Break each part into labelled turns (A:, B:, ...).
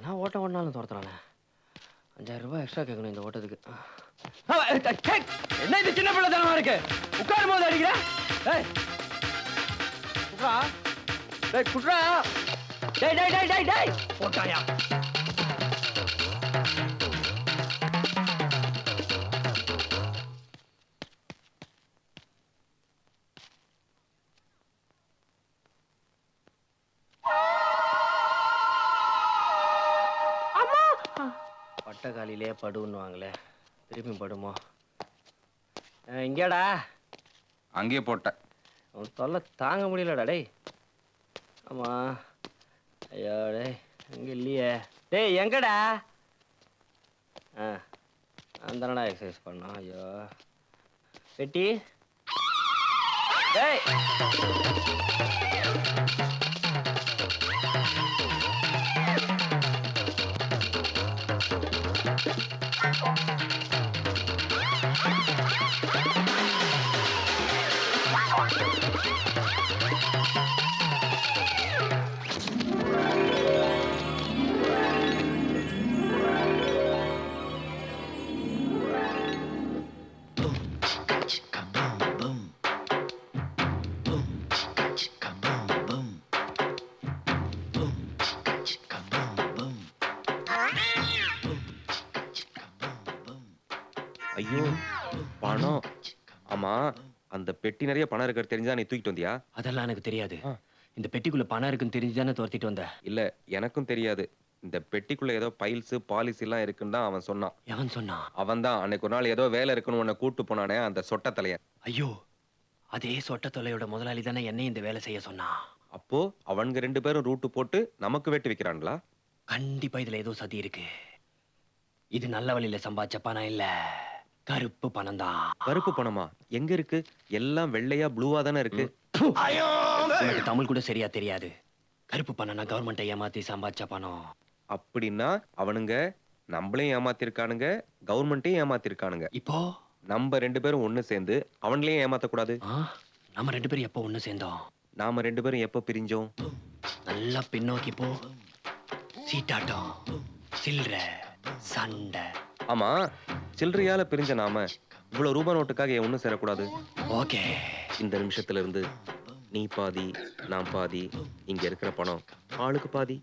A: என்ன ஓட்டம் ஓடினாலும் துரத்துறானே. 5000 ரூபாய் எக்ஸ்ட்ரா கேட்கணும் இந்த ஓட்டத்துக்கு. என்ன இது சின்ன பிள்ளை தனமா இருக்கு? உட்காரும் போது அடிக்கிற. குட்ரா டேய் குட்ரா. டேய் டேய் டேய் டேய் டேய் போட்டாயா. பட்டக்காலிலே படுன்னுவாங்களே, திருப்பி படுமோ? இங்கேடா.
B: அங்கேயே போட்டேன்.
A: உன் தொல்லை தாங்க முடியலடா டேய். ஆமா ஐயோ டேய் அங்கே இல்லையே. டேய் எங்கடா? அந்தனடா எக்ஸசைஸ் பண்ணோம். ஐயோ வெட்டி டேய்.
C: ஐயோ பணம். ஆமா, அந்த பெட்டி நிறைய பணம் இருக்கிறது தெரிஞ்சா நீ தூக்கிட்டு வந்தியா?
A: அதெல்லாம் எனக்கு தெரியாது. இந்த பெட்டிக்குள்ள பணம் இருக்குன்னு தெரிஞ்சுதானே துரத்திட்டு வந்த?
C: இல்ல, எனக்கும் தெரியாது. இந்த பெட்டிக்குள்ள ஏதோ பைல்ஸ் பாலிசி எல்லாம் இருக்குன்னு தான் அவன் சொன்னான்.
A: எவன் சொன்னான்?
C: அவன் தான் அன்னைக்கு ஒரு நாள் ஏதோ வேலை இருக்குன்னு உன்னை கூட்டு போனானே, அந்த சொட்ட தலையன்.
A: ஐயோ, அதே சொட்ட தொலையோட முதலாளி தானே என்னை இந்த வேலை செய்ய சொன்னான்.
C: அப்போ அவனுங்க 2 பேரும் ரூட்டு போட்டு நமக்கு வெட்டி வைக்கிறான்களா?
A: கண்டிப்பா இதுல ஏதோ சதி இருக்கு. இது நல்ல வழியில சம்பாதிச்ச பணம் இல்ல, கருப்பு பணம் தான்.
C: கருப்பு பணமா? எங்க இருக்கு? எல்லாம் வெள்ளையா ப்ளூவா தானே இருக்கு.
A: எனக்கு தமிழ் கூட சரியா தெரியாது. கருப்பு பணம்னா கவர்மெண்ட்டை ஏமாத்தி சம்பாதிச்ச பணம்.
C: அப்படின்னா அவனுங்க நம்மளையும் ஏமாத்திருக்கானுங்க, கவர்மெண்ட்டையும் ஏமாத்திருக்கானுங்க.
A: இப்போ
C: நம்ம 2 பேரும் ஒண்ணு சேர்ந்து அவன்களையும் ஏமாத்தக்கூடாது.
A: நம்ம 2 பேரும் எப்போ ஒண்ணு சேர்ந்தோம்?
C: நாம 2 பேரும் எப்ப பிரிஞ்சோம்?
A: நல்லா பின்னோக்கி போ. சீட்டாட்டம், சில்ற, சண்டை.
C: ஆமா, சில்லறையால பிரிஞ்ச நாம இவ்வளவு ரூபாய் நோட்டுக்காக ஏன் ஒண்ணு சேரக்கூடாது?
A: ஓகே.
C: இந்த நிமிஷத்துல இருந்து நீ பாதி நான் பாதி, இங்க இருக்கிற பணம் ஆளுக்கு பாதி.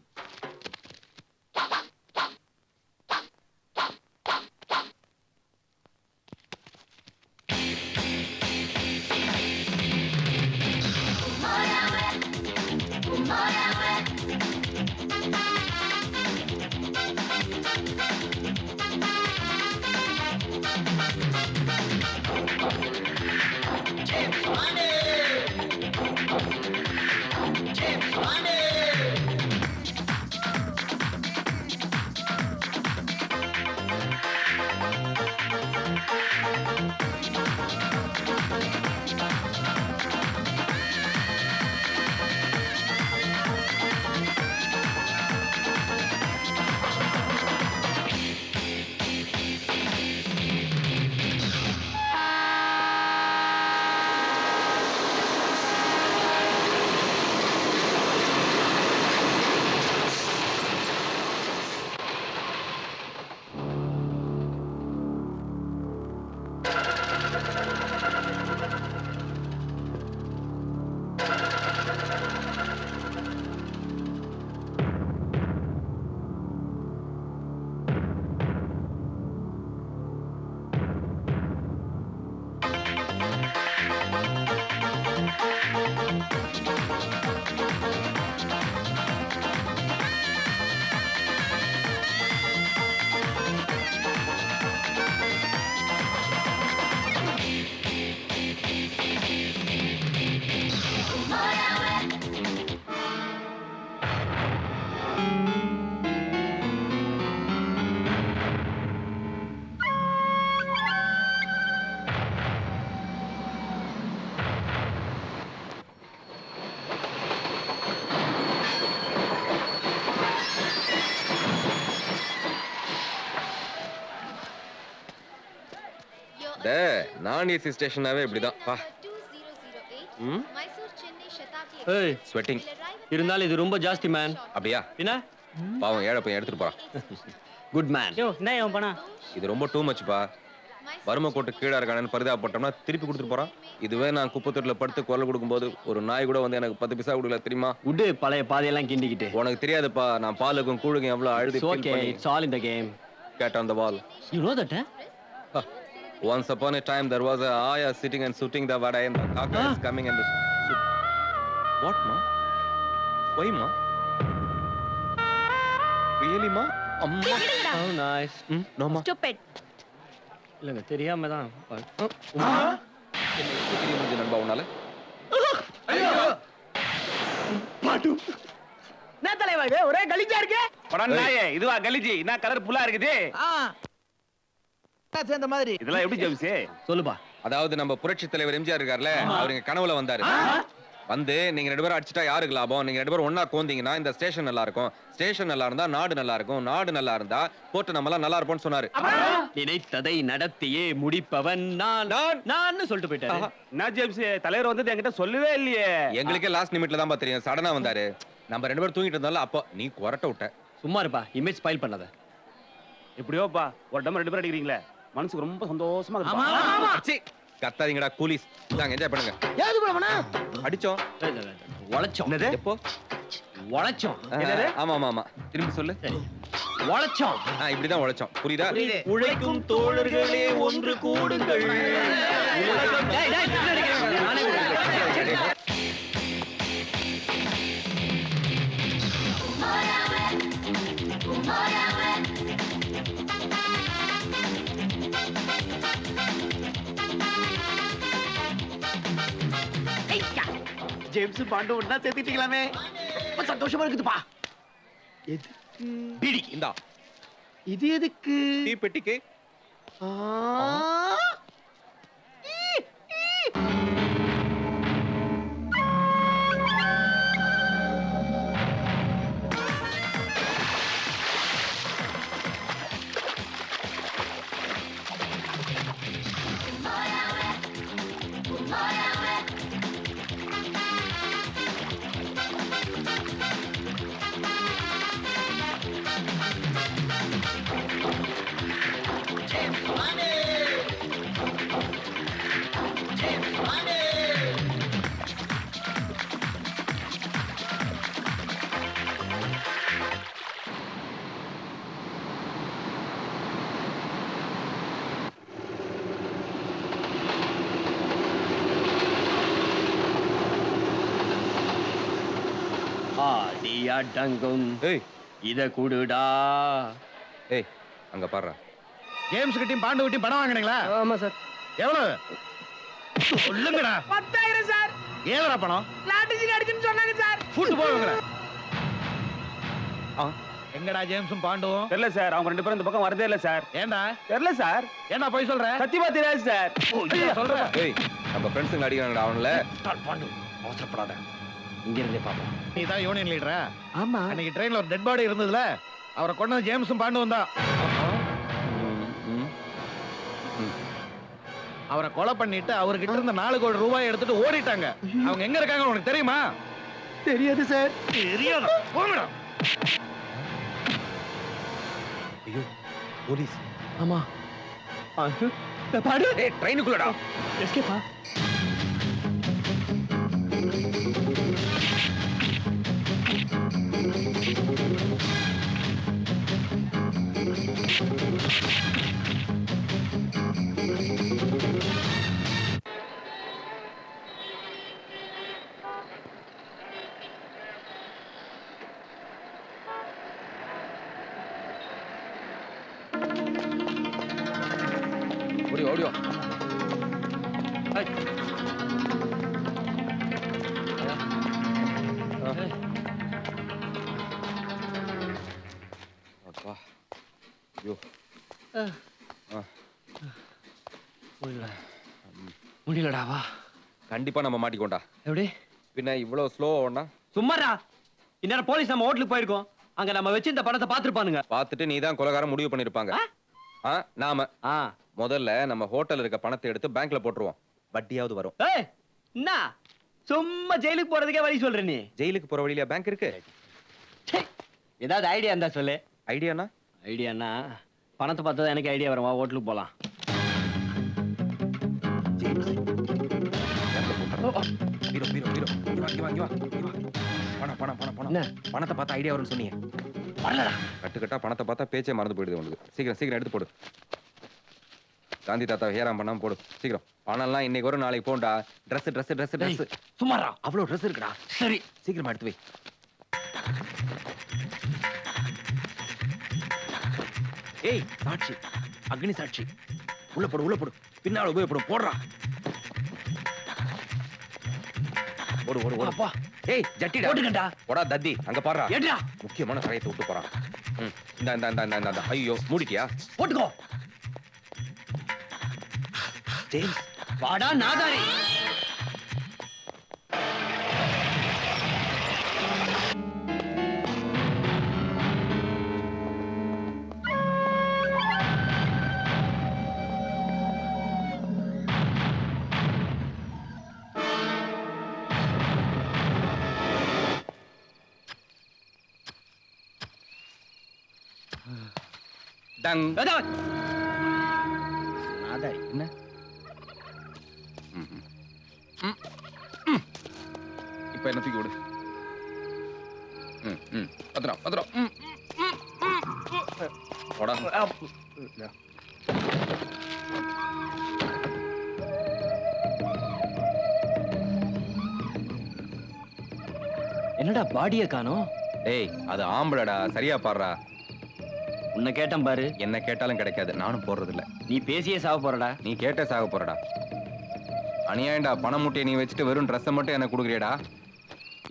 C: நான் ஏசி ஸ்டேஷனாவே இப்படிதான். வா.
A: ஏய்,
C: ஸ்வெட்டிங்.
A: இருந்தாலும் இது ரொம்ப ஜாஸ்தி மேன்.
C: அப்படியா?
A: என்ன
C: பாவம் ஏழை பையன் எடுத்துட்டு போறான்.
A: Good man.
D: யோ என்ன இவன் பண்ணா?
C: இது ரொம்ப டூ மச்பா. வறுமை கோட்டு கீழே இருக்கானு பரிதாபப்பட்டோம்னா திருப்பி கொடுத்துட்டு போறான். இதுவே நான் குப்பத்தொட்டில படுத்து குரல் கொடுக்கும்போது ஒரு நாய் கூட வந்து எனக்கு 10 பைசா கொடுக்கல தெரியுமா?
A: உடு பழைய பாதையெல்லாம் கிண்டிக்கிட்டு.
C: உனக்கு தெரியாதுப்பா, நான் பாலுக்கும் கூழுக்கும் எவ்வளவு அழுது
A: okay, it's all in the game.
C: Cat on the wall.
A: You know that?
C: Once upon a time there was a ayah sitting and shooting the vada and the kaka is coming and shoot. What ma? Why ma? Really ma? Amma.
A: How nice.
C: No ma.
E: Stupid.
A: இல்லங்க தெரியாம தான்.
C: தெரியுமா நண்பா உன்னால?
A: பாட்டு. என்ன தலைவா இது ஒரே கலிஜா இருக்கு?
B: படனாயே இதுவா கலிஜி என்ன கலர் புல்லா இருக்குது
D: சேர்ந்த மாதிரி
B: இதெல்லாம் எப்படி ஜெபிசே
A: சொல்லுப்பா.
C: அதாவது நம்ம புரட்சி தலைவர் எம்ஜிஆர் இருக்கார்ல, அவர் எங்க கனவுல வந்தாரு. வந்து நீங்க 2 பேரும் அடிச்சிட்டா யாருக்கு லாபம்? நீங்க 2 பேரும் ஒண்ணா கோந்தீங்கன்னா இந்த ஸ்டேஷன் நல்லா இருக்கும், ஸ்டேஷன் நல்லா இருந்தா நாடு நல்லா இருக்கும், நாடு நல்லா இருந்தா போட்டு நம்ம எல்லாம் நல்லா இருப்போம்னு சொன்னாரு.
A: நினைத்ததை நடத்தியே முடிப்பவன் நான் நான் சொல்லிட்டு போயிட்டாரு.
B: என்ன ஜெபிசே தலைவர் வந்து என்கிட்ட சொல்லவே இல்லையே.
C: எங்களுக்கே லாஸ்ட் நிமிட்ல தான் தெரியும், சடனா வந்தாரு. நம்ம 2 பேரும் தூங்கிட்டு இருந்தாலும் அப்போ நீ கொரட்ட விட்ட.
A: சும்மா இருப்பா, இமேஜ் ஸ்பாயில் பண்ணாத.
B: எப்படியோப்பா ஒரு டம் 2 பேரும் அடிக்கிறீங்களே மனசுக்கு ரொம்ப சந்தோஷமா இருக்கு.
C: அச்சி, கத்தாதீங்கடா கூலிஸ். இந்தாங்க என்ஜாய் பண்ணுங்க.
D: ஏது பண்ணா?
C: அடிச்சோம்.
A: உழைச்சோம்.
C: எப்போ?
A: உழைச்சோம்.
C: ஆமா ஆமா ஆமா, திரும்பி சொல்லு.
A: சரி, உழைச்சோம்.
C: இப்படிதான் உழைச்சோம், புரியுதா?
A: உழைக்கும் தோழர்களே ஒன்று கூடுங்கள். டேய் டேய் நானே
D: ஜேம்ஸ் பாண்டு ஒண்ணா சேர்த்துட்டீங்களாமே, ரொம்ப சந்தோஷமா இருக்குதுப்பா. எது
C: பீடி இந்தா.
D: இது எதுக்கு?
C: டீ பெட்டிக்கு.
A: ஆடியாடங்கும்
C: ஏய்
A: இத குடுடா.
C: ஏய் அங்க பாருடா.
D: ஜேம்ஸ் கிட்டயும் பாண்டு கிட்டயும் பணம் வாங்குனீங்களா?
A: ஆமா சார்.
D: எவ்வளவு சொல்லுங்கடா.
E: 10,000 சார்.
D: ஏதா பணம்?
E: லாட்டரி அடிச்சுன்னு சொன்னாங்க சார்.
D: கூட்டு போவீங்களா? எங்கடா ஜேம்ஸும் பாண்டுவும்?
B: தெரியல சார், அவங்க 2 பேரும் இந்த பக்கம் வரதே இல்ல சார்.
D: ஏண்டா
B: தெரியல சார்.
D: ஏண்டா போய் சொல்ற?
B: சத்தியமா தெரியாது சார்.
D: சொல்ற.
C: ஏய் நம்ம ஃப்ரெண்ட்ஸுங்க அடிக்கிறாங்கடா அவங்கள.
A: பாண்டு அவசரப்படாத, இங்க இருந்தே பாப்போம்.
D: நீ தான் யூனியன் லீடரா?
A: ஆமா.
D: அன்னைக்கு ட்ரெயின்ல ஒரு டெட் பாடி இருந்ததுல, அவரை கொண்டு ஜேம்ஸும் பாண்டுவும் தான். அவரை கொலை பண்ணிட்டு அவர்கிட்ட இருந்த 4 கோடி ரூபாய் எடுத்துட்டு ஓடிட்டாங்க. அவங்க எங்க இருக்காங்க உனக்கு தெரியுமா? தெரியாது சார். தெரியாது. போங்கடா.
C: ஐயோ போலீஸ்.
A: ஆமா. பாடு.
C: ஏய் ட்ரெயினுக்குள்ளடா.
A: எஸ்கேப்பா.
C: ஓடியோ ஓடியோ. அப்பா ஐயோ.
A: முடியலடா வா.
C: கண்டிப்பா நம்ம மாட்டிக்கோண்டா.
A: எப்படி?
C: பின்ன இவ்வளவு ஸ்லோ ஓடனா?
A: சும்மாடா. இந்நேரம் போலீஸ் நம்ம ஹோட்டலுக்கு போயிருக்கோம். அங்க நம்ம வச்சு இந்த படத்தை பாத்துருப்பானுங்க.
C: பார்த்துட்டு நீ தான் கொலைகாரம் முடிவு பண்ணிருப்பாங்க. நாம முதல்ல நம்ம ஹோட்டல்ல இருக்க பணத்தை எடுத்து பேங்க்ல போட்டுருவோம். வட்டியாவது வரும்.
A: ஏய் என்ன சும்மா ஜெயிலுக்கு போறதுக்கே வழி சொல்ற நீ?
C: ஜெயிலுக்கு போற வழியில பேங்க் இருக்கு.
A: ஏதாவது ஐடியா இருந்தா சொல்லு.
C: ஐடியானா?
A: ஐடியானா பணத்தை பார்த்தா எனக்கு ஐடியா வரும். வா ஹோட்டலுக்கு போலாம்.
C: பீரோ பீரோ பீரோ இங்க வா பணம் பணம் பணம் பணம்.
A: என்ன?
C: பணத்தை பார்த்தா ஐடியா வரும்னு சொன்னீங்க.
A: வரலடா.
C: கட்டுக்கட்டா பணத்தை பார்த்தா பேச்சே மறந்து போயிடுது உங்களுக்கு. சீக்கிரம் சீக்கிரம் எடுத்து போடு. காந்தி தாத்தா ஹேராம் பண்ணாம போடு சீக்கிரம். பணம்லாம் இன்னைக்கு வரும் நாளைக்கு போண்டா. ட்ரெஸ் ட்ரெஸ் ட்ரெஸ் ட்ரெஸ்
A: சும்மாரா.
C: அவ்வளோ ட்ரெஸ் இருக்குடா.
A: சரி
C: சீக்கிரமா எடுத்து வை. ஏய் சாட்சி, அக்னி சாட்சி. உள்ள போடு பின்னால உபயோகப்படும். போடுறா. ஓடு ஓடு ஓடு.
A: அப்பா.
C: ஏய் ஜட்டிடா.
A: போட்டுக்கடா.
C: போடா தத்தி. அங்க பாருடா.
A: ஏடா.
C: முக்கியமான சரையத்தை விட்டு போறான். இந்த ஐயோ மூடிட்டியா?
A: போட்டுக்கோ.
C: ஜேம்ஸ்
A: வாடா நாதாரி.
C: டங்.
A: நாதாரி.
C: என்ன? இப்ப என்ன தூக்கி விடு. பத்திரம் பத்திரம். போடா.
A: என்னடா பாடிய காணோம்?
C: டேய் அது ஆம்பளடா. சரியா பாடுறா.
A: உன்னை கேட்டேன் பாரு.
C: என்ன கேட்டாலும் கிடைக்காது. நானும் போடுறது இல்ல.
A: நீ பேசியே சாவ போறடா.
C: நீ கேட்டே சாக போறடா. அநியாயம்டா. பணம் மூட்டையை நீ வச்சுட்டு வெறும் ட்ரெஸ்ஸை மட்டும் எனக்கு கொடுக்குறியடா.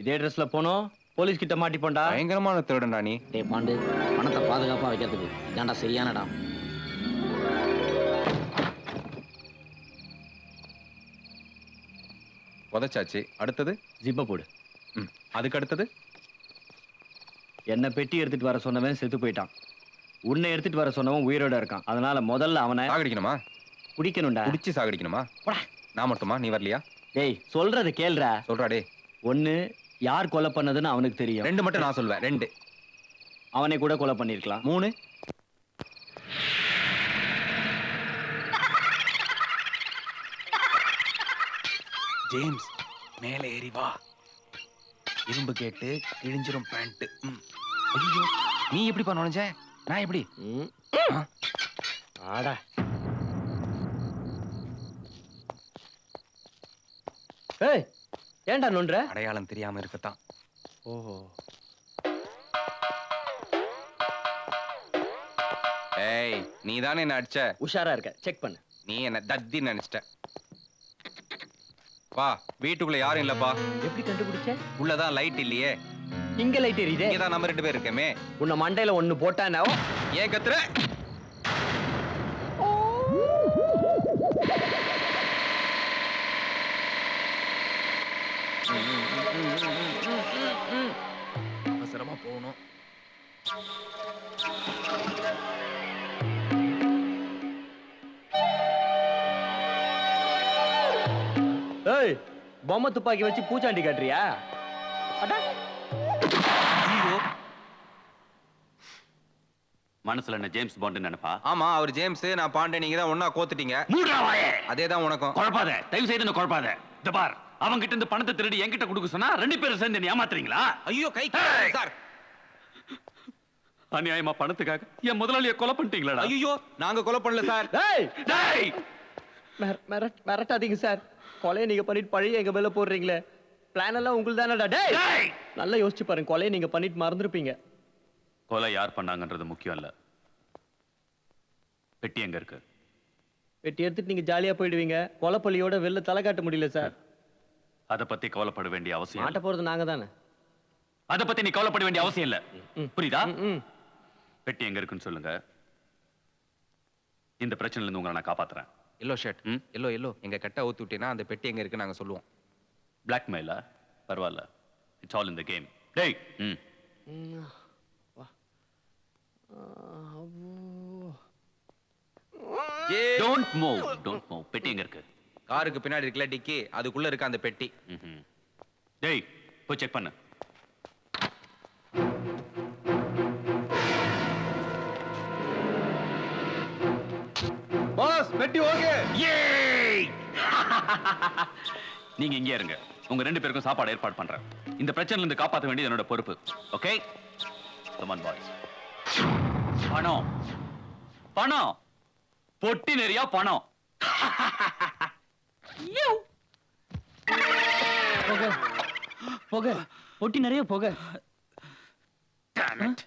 A: இதே ட்ரெஸ்ல போனோம் போலீஸ் கிட்ட மாட்டிப்போண்டா.
C: பயங்கரமான திருடன்டா நீ.
F: டேய் பாண்டு, பணத்தை பாதுகாப்பா வைக்கிறதுக்கு இதான்டா சரியான இடம்.
C: புதைச்சாச்சு. அடுத்தது
A: ஜிப்ப போடு.
C: அதுக்கு அடுத்தது
A: என்ன பெட்டி எடுத்துட்டு வர சொன்னவன் செத்து போயிட்டான். உன்னை எடுத்துட்டு வர சொன்னவன் உயிரோட இருக்கான். அதனால முதல்ல அவனை
C: சாகடிக்கணுமா?
A: குடிக்கணும்டா.
C: குடிச்சு சாகடிக்கணுமா? நான் மட்டுமா? நீ வரலையா?
A: டேய் சொல்றத கேளுடா.
C: சொல்றா டே.
A: ஒண்ணு யார் கொலை பண்ணதுன்னு அவனுக்கு தெரியும்.
C: 2 மட்டும் நான் சொல்வேன். 2.
A: அவனை கூட கொலை பண்ணிருக்கலாம்.
C: 3. ஜேம்ஸ் மேலே ஏறி வா. இரும்பு கேட்டு கிழிஞ்சிரும் பேண்ட். ஐயோ நீ எப்படி நுழைஞ்ச? நான் எப்படி?
A: ஆடா. ஏய் ஏன்டா நொன்ற?
C: அடையாளம் தெரியாம இருக்கத்தான்.
A: ஓஹோ.
C: ஏய் நீ தானே என்ன அடிச்ச?
A: உஷாரா இருக்க. செக் பண்ணு.
C: நீ என்ன தத்தி நினைச்சிட்ட. வா. வீட்டுக்குள்ள யாரும் இல்லப்பா.
A: எப்படி கண்டுபிடிச்ச?
C: உள்ளதான் லைட் இல்லையே.
A: இங்க லைட் எரியுதே.
C: இங்கதான் நம்ம 2 பேர் இருக்கமே.
A: உன்னை மண்டையில ஒண்ணு போட்டானோ.
C: ஏன் கத்துற? அவசரமா போகணும்.
A: ஏய் பொம்மை துப்பாக்கி வச்சு பூச்சாண்டி காட்டுறியா? அடா.
B: மனசுல என்ன ஜேம்ஸ் பாண்ட் நினைப்பா?
C: ஆமா அவர் ஜேம்ஸ், நான் பாண்டே. நீங்க தான் ஒண்ணா கோத்துட்டீங்க. அதேதான் உனக்கும்.
B: குழப்பாத, தயவு செய்து என்ன குழப்பாத. இந்த பார், அவங்க கிட்ட இருந்து பணத்தை திருடி என்கிட்ட கொடுக்க சொன்னா 2 பேரும் சேர்ந்து என்ன ஏமாத்துறீங்களா?
C: ஐயோ கை சார்.
B: அநியாயமா பணத்துக்காக என் முதலாளியை கொலை பண்ணிட்டீங்களா?
C: ஐயோ நாங்க கொலை பண்ணல சார்.
A: ஏய்
B: டேய்,
A: மிரட்டாதீங்க சார். கொலையை நீங்க பண்ணிட்டு பழைய எங்க மேல போடுறீங்களே. பிளான் எல்லாம் உங்களுக்கு தானடா. டேய்
B: டேய்,
A: நல்லா யோசிச்சு பாருங்க. கொலையை நீங்க பண்ணிட்டு மறந்துருப்பீங்க.
B: கொலை யார் பண்ணாங்கன்றது முக்கியம் இல்ல. பெட்டி எங்க இருக்கு?
A: வெட்டி எடுத்துட்டு நீங்க ஜாலியா போயிடுவீங்க. கொலைப்பள்ளியோட வெளில தலை காட்ட முடியல சார்.
B: அத பத்தி கவலைப்பட வேண்டிய அவசியம்
A: மாட்ட
B: இல்ல.
A: போறது நாங்க தானே.
B: அத பத்தி நீ கவலைப்பட வேண்டிய அவசியம் இல்ல. புரியுதா?
A: ம்.
B: பெட்டி எங்க இருக்குன்னு சொல்லுங்க. இந்த பிரச்சனையில இருந்து உங்களை நான் காப்பாத்துறேன்.
C: Yellow shirt. எல்லோ எல்லோ எங்க கட்ட ஊத்தி விட்டீங்கன்னா அந்த பெட்டி எங்க இருக்கு நாங்க சொல்லுவோம்.
B: பிளாக்மெயிலா? பரவாயில்ல, it's all in the game. டேய், டோன்ட் மூவ், டோன்ட் மூவ். பெட்டி எங்க இருக்கு?
C: காருக்கு பின்னாடி இருக்கல டிக்கி, அதுக்குள்ள இருக்க அந்த பெட்டி.
B: டேய் போய் செக் பண்ணு.
C: வெட்டி ஓகே.
B: ஏய்! நீங்க இங்கே இருங்க. உங்க 2 பேருக்கும் சாப்பாடு ஏற்பாடு பண்றேன். இந்த பிரச்சனையில இருந்து காப்பாற்ற வேண்டியது என்னோட பொறுப்பு. ஓகே? Come on boys. பணம். பணம். பொட்டி நிறைய பணம்.
F: போக போக பொட்டி நிறைய போக.
B: Damn it.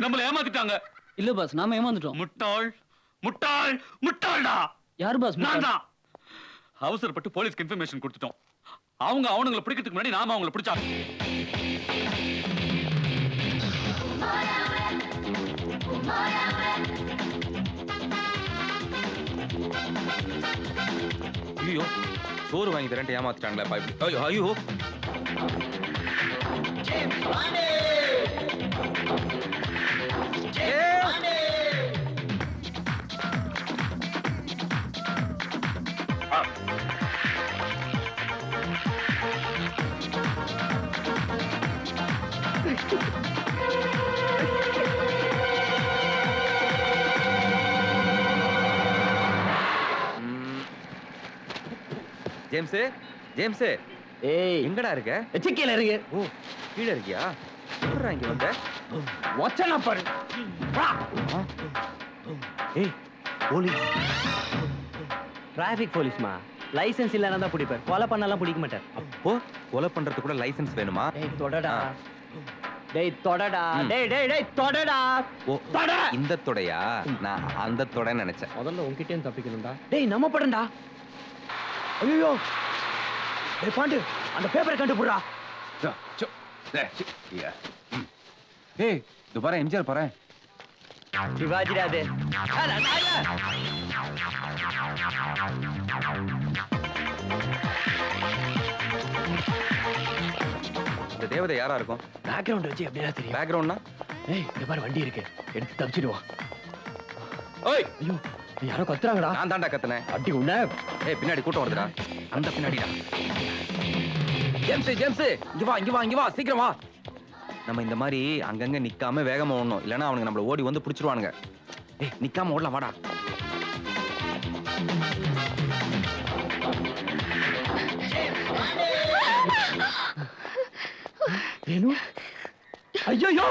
B: நம்மள ஏமாத்திட்டாங்க.
F: இல்ல பாஸ், நாம ஏமாந்துட்டோம்.
B: முட்டாள் முட்டாள் முட்டாள்டா.
F: யார் பாஸ்?
B: நான் தான். அவசரப்பட்டு போலீஸ்க்கு இன்ஃபர்மேஷன் கொடுத்துட்டோம். அவங்க அவனுங்களை பிடிக்கிறதுக்கு முன்னாடி நாம அவங்களை பிடிச்சா.
C: ஐயோ, சோறு வாங்கி தரேன்ட்டு ஏமாத்திட்டாங்களே பா இப்படி. ஐயோ ஐயோ. ஜேம்ஸ், ஜேம்ஸ்
A: ஏய்
C: எங்கடா இருக்க?
A: சிக்கல இருக்கு.
C: ஓ, கீழ இருக்கியா? எப்படிடா இங்க வந்த?
A: வச்சனா பாரு. வா. ஏய் போலீஸ். டிராஃபிக் போலீஸ்மா. லைசென்ஸ் இல்லனா தான் பிடிப்பார். கொலை பண்ணலாம் பிடிக்க மாட்டார்.
C: அப்போ கொலை பண்றதுக்கு கூட லைசென்ஸ் வேணுமா?
A: டேய் தொடடா.
C: ஆ.
A: டேய் தொடடா. டேய் டேய் டேய் தொடடா.
C: ஓ,
A: தொட.
C: இந்த தொடையா? நான் அந்த தொடைன்னு நினைச்சேன்.
A: முதல்ல உன்கிட்டே தப்பிக்கணும்டா. டேய் நம்ம படம்டா. ஐயோ. டேய் பாண்டு, அந்த பேப்பரை கண்டுபுடுறா.
C: ஏய், இது பாரு எம்ஜிஆர் பாரு.
A: சிவாஜிடா அது.
C: இந்த தேவதை யாரா இருக்கும்?
A: பேக்ரவுண்ட் வச்சு எப்படிடா தெரியும்?
C: பேக்ரவுண்ட்னா?
A: ஏய் இந்த பாரு வண்டி இருக்கு. எடுத்து தப்பிச்சிடுவான்.
C: ஓய்,
A: ஐயோ யாரோ கத்துறாங்கடா.
C: நான் தான்டா கத்துனேன்.
A: அடி உன்ன.
C: ஏய், பின்னாடி கூட்டம் வருதுடா. அந்த பின்னாடிடா. ஜேம்ஸ், ஜேம்ஸ், இங்க வா, இங்க வா, இங்க வா, சீக்கிரம் வா. நம்ம இந்த மாதிரி அங்கங்க நிக்காம வேகமா ஓடணும். இல்லனா அவனுங்க நம்மள ஓடி வந்து புடிச்சிருவானுங்க. ஏய், நிக்காம ஓடலாம், வாடா.
A: ஏனு ஐயோ